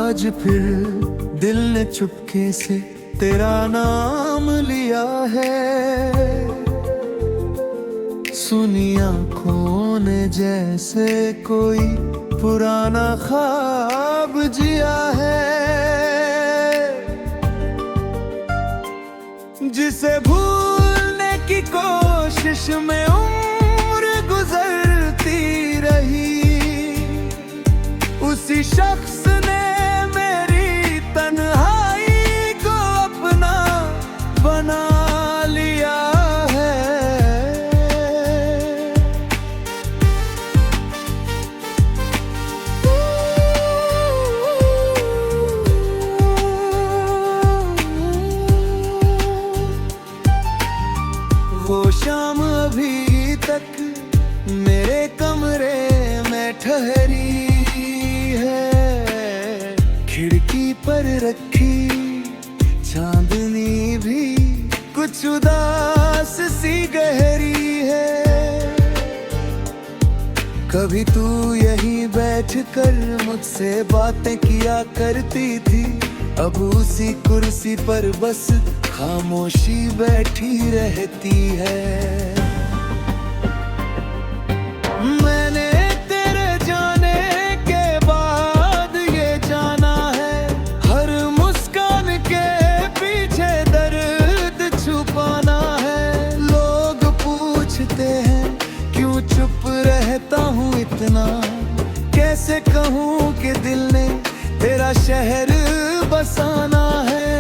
आज फिर दिल ने चुपके से तेरा नाम लिया है। सुनी आँखों ने जैसे कोई पुराना ख्वाब जिया है, जिसे भूलने की कोशिश में उम्र गुजरती रही। उसी शख्स ने मेरी तन्हाई को अपना बना लिया है। वो शाम अभी तक मेरे कमरे में ठहरी है। खिड़की पर रखी चांदनी भी कुछ उदास सी गहरी है। कभी तू यहीं बैठकर मुझसे बातें किया करती थी, अब उसी कुर्सी पर बस खामोशी बैठी रहती है। मैंने तेरे जाने के बाद ये जाना है, हर मुस्कान के पीछे दर्द छुपाना है। लोग पूछते हैं क्यों चुप रहता हूँ इतना, कैसे कहूँ कि दिल ने तेरा शहर बसाना है।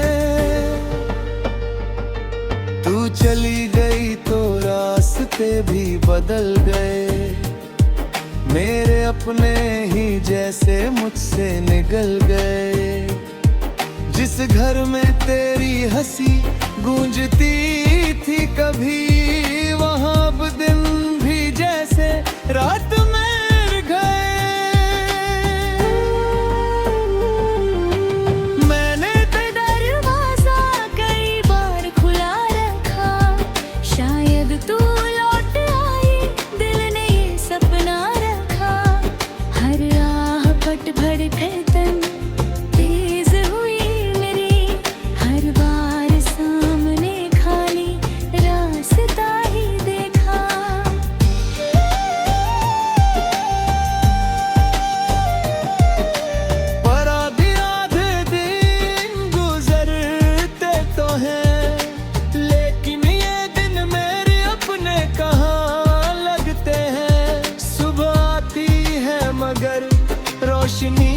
तू चली गई तो रास्ते भी बदल गए, मेरे अपने ही जैसे मुझसे निकल गए। जिस घर में तेरी हंसी गूंजती थी कभी, वहां अब दिन भी जैसे रात में गए। मैंने तो दरवाजा कई बार खुला रखा, शायद तू लौट आई, दिल ने ये सपना रखा। हर राह पट भर धड़कन तेज हुई मेरी, हर बार सामने खाली रास्ता ही देखा। पर आधे दिन गुजरते तो हैं, लेकिन ये दिन मेरे अपने कहाँ लगते हैं। सुबह आती है मगर रोशनी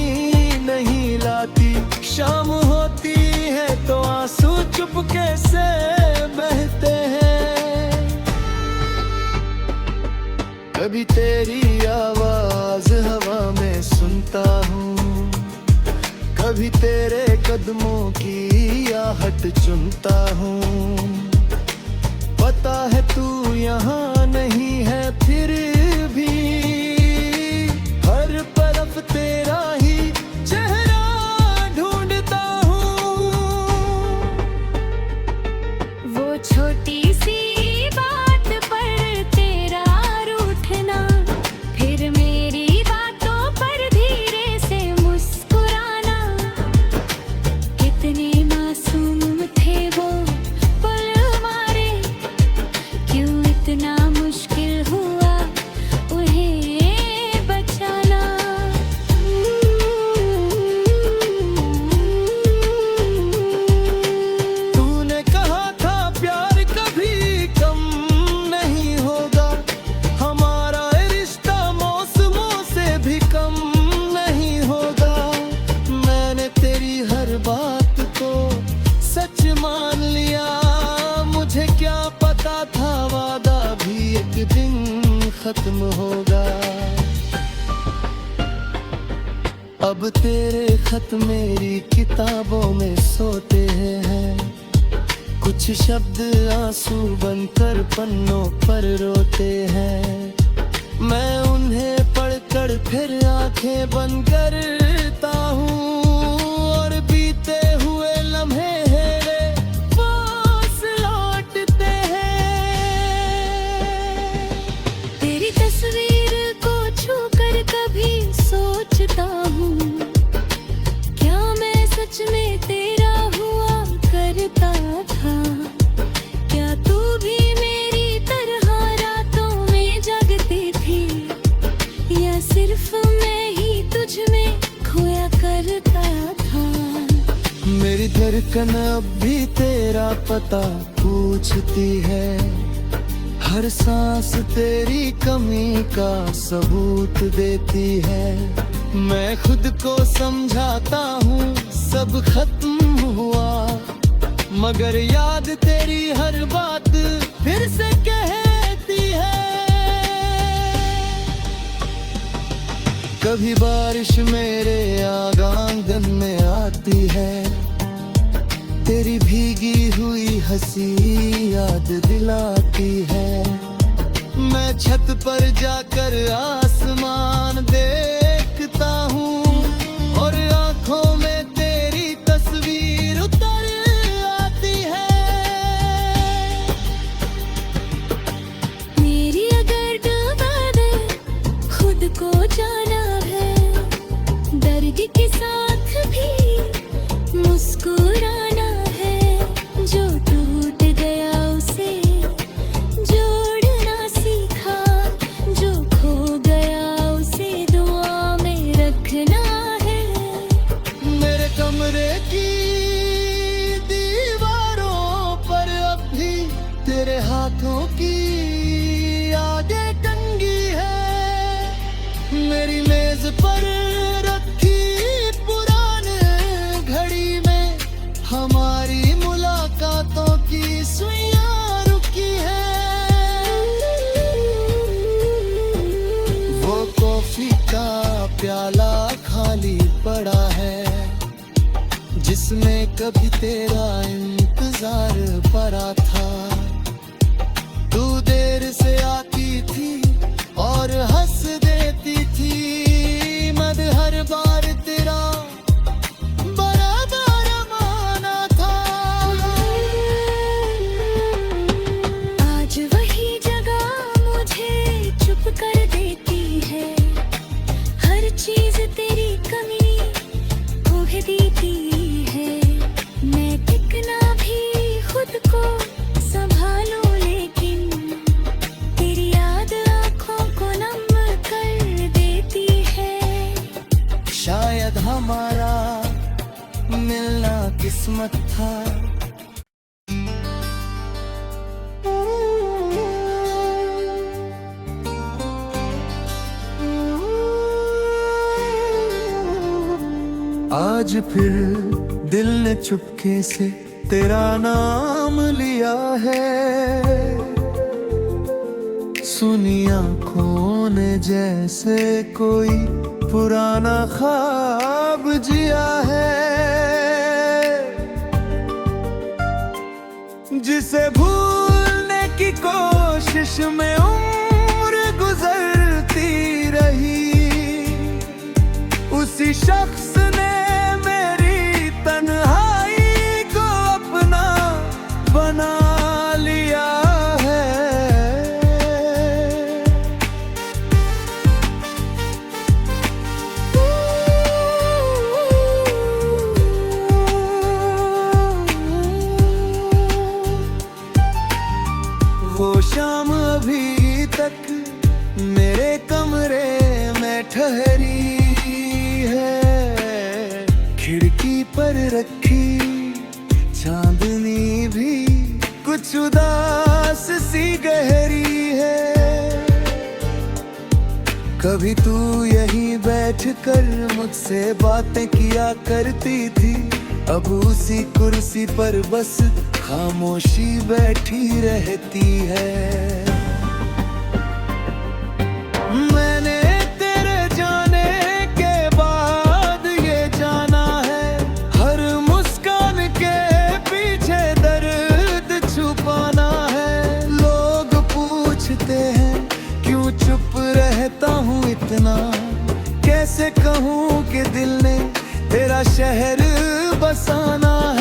नहीं लाती, शाम होती है तो आंसू चुपके से बहते हैं। कभी तेरी आवाज हवा में सुनता हूँ, कभी तेरे कदमों की आहट चुनता हूँ। पता है तू यहाँ नहीं है फिर भी, हर तरफ तेरा ही चेहरा ढूंढता हूँ। वो छोटी सी बात पर तेरा रूठना, फिर मेरी बातों पर धीरे से मुस्कुराना। कितने मासूम थे वो पल हमारे, क्यों इतना मुश्किल हुआ उन्हें बचाना। तूने कहा था प्यार कभी कम नहीं होगा, हमारा रिश्ता मौसमों से भी कम नहीं होगा। मैंने तेरी हर बात को सच मान लिया, मुझे क्या पता था वादा भी एक दिन खत्म होगा। अब तेरे खत मेरी किताबों में सोते हैं, कुछ शब्द आंसू बनकर पन्नों पर रोते हैं। मैं उन्हें पढ़कर फिर आंखें बंद करता हूँ, और बीते हुए लम्हे मेरे पास लौटते हैं। तेरी तस्वीर को छूकर कभी सोचता हूँ, क्या धड़कन अब भी तेरा पता पूछती है, हर सांस तेरी कमी का सबूत देती है। मैं खुद को समझाता हूँ सब खत्म हुआ, मगर याद तेरी हर बात फिर से कहती है। कभी बारिश मेरे आंगन में आती है, तेरी भीगी हुई हंसी याद दिलाती है। मैं छत पर जाकर आसमान देखता हूँ और आंखों में तेरी तस्वीर उतर आती है। मेरी अगर डूबा दे खुद को जाना है, दर्द के साथ भी मुस्कुराना है। जो टूट गया उसे जोड़ना सीखा, जो खो गया उसे दुआ में रखना है। मेरे कमरे की दीवारों पर अब भी तेरे हाथों की यादें टंगी है। मेरी मेज पर रखी पुराने घड़ी में हमारी मुलाकातों की सुइयां रुकी है। वो कॉफी का प्याला खाली पड़ा है, जिसमें कभी तेरा इंतजार पड़ा था। तू देर से आती थी और हंस देती थी, मद हर बार तेरा बराबर माना था। आज वही जगह मुझे चुप कर देती है, हर चीज तेरी कमी खोह देती है। मैं कितना भी खुद को संभालूं, लेकिन तेरी याद आंखों को नम कर देती है। शायद हमारा मिलना किस्मत था। आज फिर दिल ने चुपके से तेरा नाम लिया है, सुनी आँखों ने जैसे कोई पुराना ख्वाब जिया है, जिसे भूलने की कोशिश में उम्र गुजरती रही। उसी शख्स ने मेरी तन्हाई को अपना बना लिया है। वो शाम अभी तक मेरे कमरे में ठहरी है, खिड़की पर रखी चांदनी भी कुछ उदास सी गहरी है। कभी तू यहीं बैठकर मुझसे बातें किया करती थी, अब उसी कुर्सी पर बस खामोशी बैठी रहती है। मैंने तेरे जाने के बाद ये जाना है, हर मुस्कान के पीछे दर्द छुपाना है। लोग पूछते हैं क्यों चुप रहता हूँ इतना, कैसे कहूँ कि दिल ने तेरा शहर बसाना है।